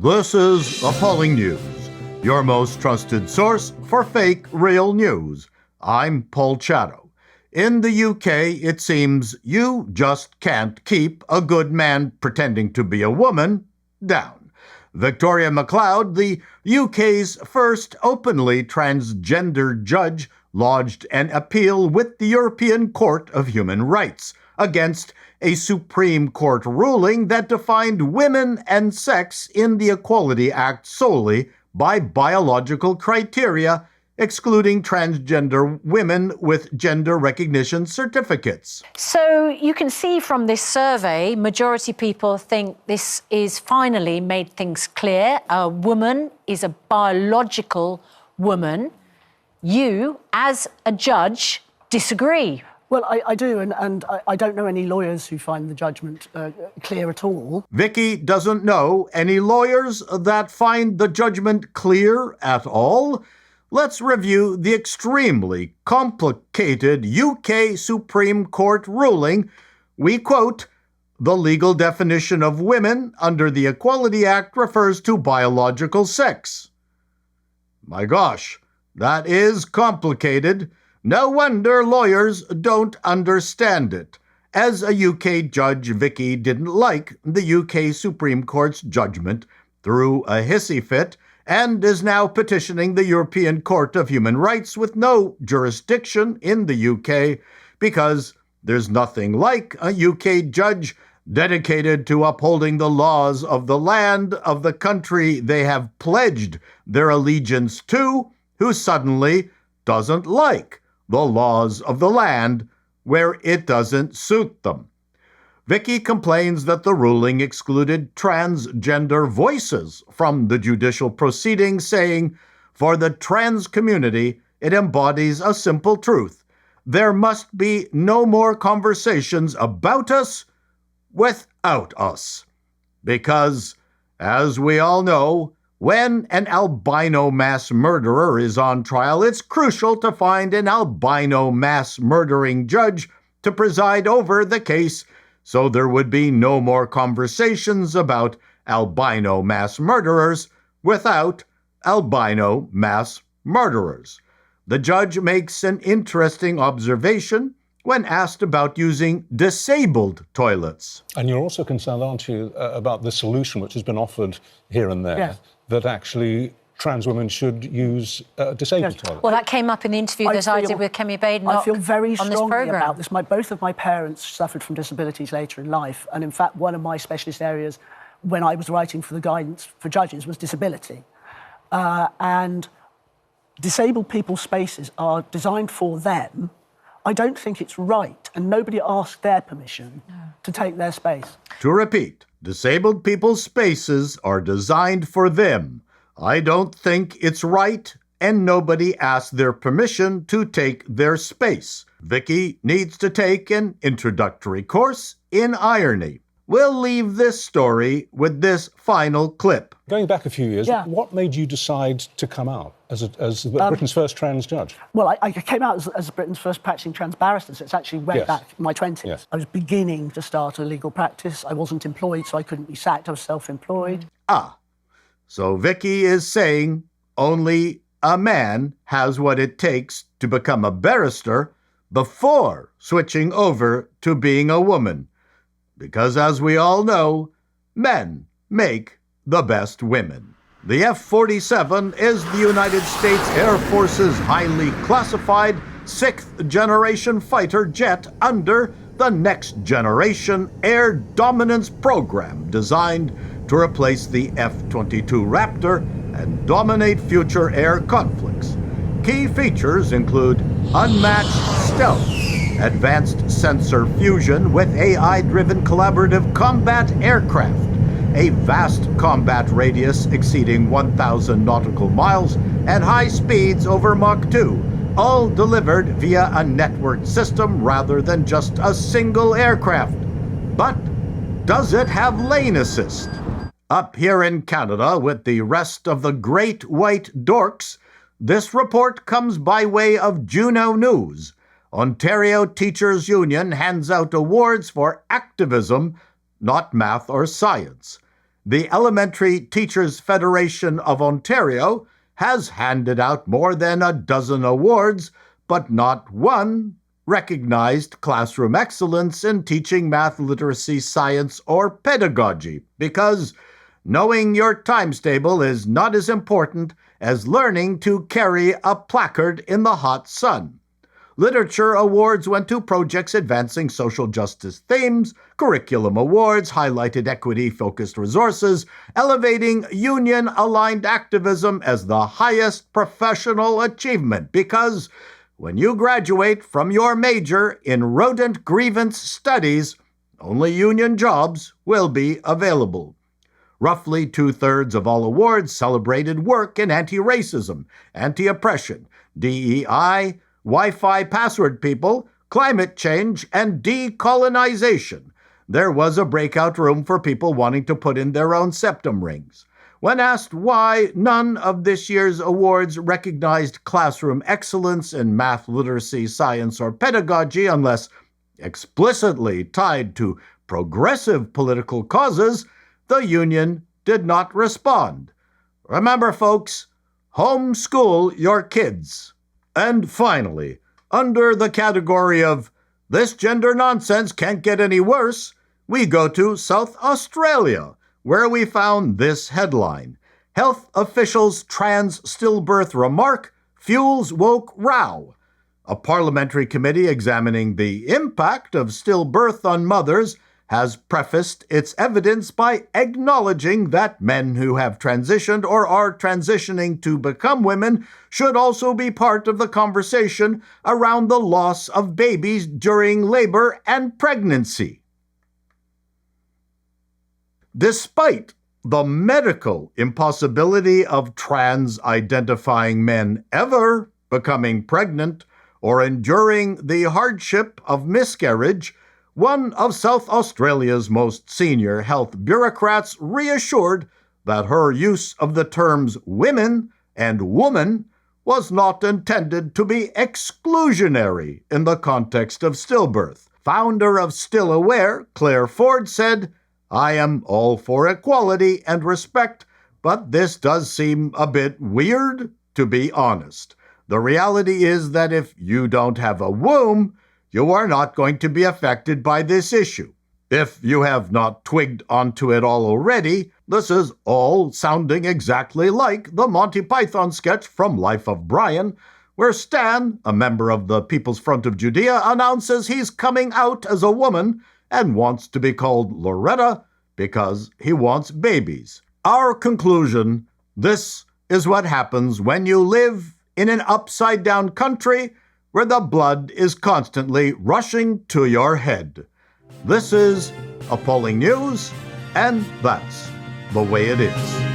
This is aPauling News, your most trusted source for fake real news. I'm Paul Chatto. In the UK, it seems you just can't keep a good man pretending to be a woman down. Victoria MacLeod, the UK's first openly transgender judge, lodged an appeal with the European Court of Human Rights against a Supreme Court ruling that defined women and sex in the Equality Act solely by biological criteria, excluding transgender women with gender recognition certificates. So you can see from this survey, majority people think this is finally made things clear. A woman is a biological woman. You, as a judge, disagree. Well, I do, and I don't know any lawyers who find the judgment clear at all. Vicky doesn't know any lawyers that find the judgment clear at all. Let's review the extremely complicated UK Supreme Court ruling. We quote, "The legal definition of women under the Equality Act refers to biological sex." My gosh, that is complicated. No wonder lawyers don't understand it. As a UK judge, Vicky didn't like the UK Supreme Court's judgment, threw a hissy fit, and is now petitioning the European Court of Human Rights with no jurisdiction in the UK because there's nothing like a UK judge dedicated to upholding the laws of the land of the country they have pledged their allegiance to, who suddenly doesn't like the laws of the land where it doesn't suit them. Vicky complains that the ruling excluded transgender voices from the judicial proceedings, saying, "For the trans community, it embodies a simple truth. There must be no more conversations about us without us." Because, as we all know, when an albino mass murderer is on trial, it's crucial to find an albino mass murdering judge to preside over the case, so there would be no more conversations about albino mass murderers without albino mass murderers. The judge makes an interesting observation when asked about using disabled toilets. And you're also concerned, aren't you, about the solution which has been offered here and there, Yes. that actually trans women should use disabled toilets? Well, that came up in the interview that I did with Kemi Badenoch I feel very on this strongly programme. about this. Both of my parents suffered from disabilities later in life, and in fact, one of my specialist areas when I was writing for the guidance for judges was disability. And disabled people's spaces are designed for them. I don't think it's right, and nobody asked their permission to take their space. To repeat, disabled people's spaces are designed for them. I don't think it's right, and nobody asked their permission to take their space. Vicky needs to take an introductory course in irony. We'll leave this story with this final clip. Going back a few years, Yeah. what made you decide to come out as Britain's first trans judge? Well, I came out as Britain's first practicing trans barrister, so it's actually way Yes. back in my 20s. Yes. I was beginning to start a legal practice. I wasn't employed, so I couldn't be sacked. I was self-employed. So Vicky is saying only a man has what it takes to become a barrister before switching over to being a woman. Because as we all know, men make the best women. The F-47 is the United States Air Force's highly classified sixth-generation fighter jet under the Next Generation Air Dominance Program, designed to replace the F-22 Raptor and dominate future air conflicts. Key features include unmatched stealth, advanced sensor fusion with AI-driven collaborative combat aircraft, a vast combat radius exceeding 1,000 nautical miles, and high speeds over Mach 2, all delivered via a networked system rather than just a single aircraft. But does it have lane assist? Up here in Canada with the rest of the great white dorks, this report comes by way of Juno News. Ontario Teachers Union hands out awards for activism, not math or science. The Elementary Teachers Federation of Ontario has handed out more than a dozen awards, but not one recognized classroom excellence in teaching math, literacy, science, or pedagogy, because knowing your times table is not as important as learning to carry a placard in the hot sun. Literature awards went to projects advancing social justice themes. Curriculum awards highlighted equity-focused resources, elevating union-aligned activism as the highest professional achievement, because when you graduate from your major in rodent grievance studies, only union jobs will be available. Roughly 2/3 of all awards celebrated work in anti-racism, anti-oppression, DEI, Wi-Fi password people, climate change, and decolonization. There was a breakout room for people wanting to put in their own septum rings. When asked why none of this year's awards recognized classroom excellence in math, literacy, science, or pedagogy unless explicitly tied to progressive political causes, the union did not respond. Remember, folks, homeschool your kids. And finally, under the category of "this gender nonsense can't get any worse," we go to South Australia, where we found this headline: Health officials' trans stillbirth remark fuels woke row. A parliamentary committee examining the impact of stillbirth on mothers has prefaced its evidence by acknowledging that men who have transitioned or are transitioning to become women should also be part of the conversation around the loss of babies during labor and pregnancy. Despite the medical impossibility of trans-identifying men ever becoming pregnant or enduring the hardship of miscarriage, one of South Australia's most senior health bureaucrats reassured that her use of the terms women and woman was not intended to be exclusionary in the context of stillbirth. Founder of Still Aware, Claire Ford, said, "I am all for equality and respect, but this does seem a bit weird, to be honest. The reality is that if you don't have a womb, you are not going to be affected by this issue. If you have not twigged onto it all already, this is all sounding exactly like the Monty Python sketch from Life of Brian, where Stan, a member of the People's Front of Judea, announces he's coming out as a woman and wants to be called Loretta because he wants babies. Our conclusion: this is what happens when you live in an upside-down country where the blood is constantly rushing to your head. This is aPauling News, and that's the way it is.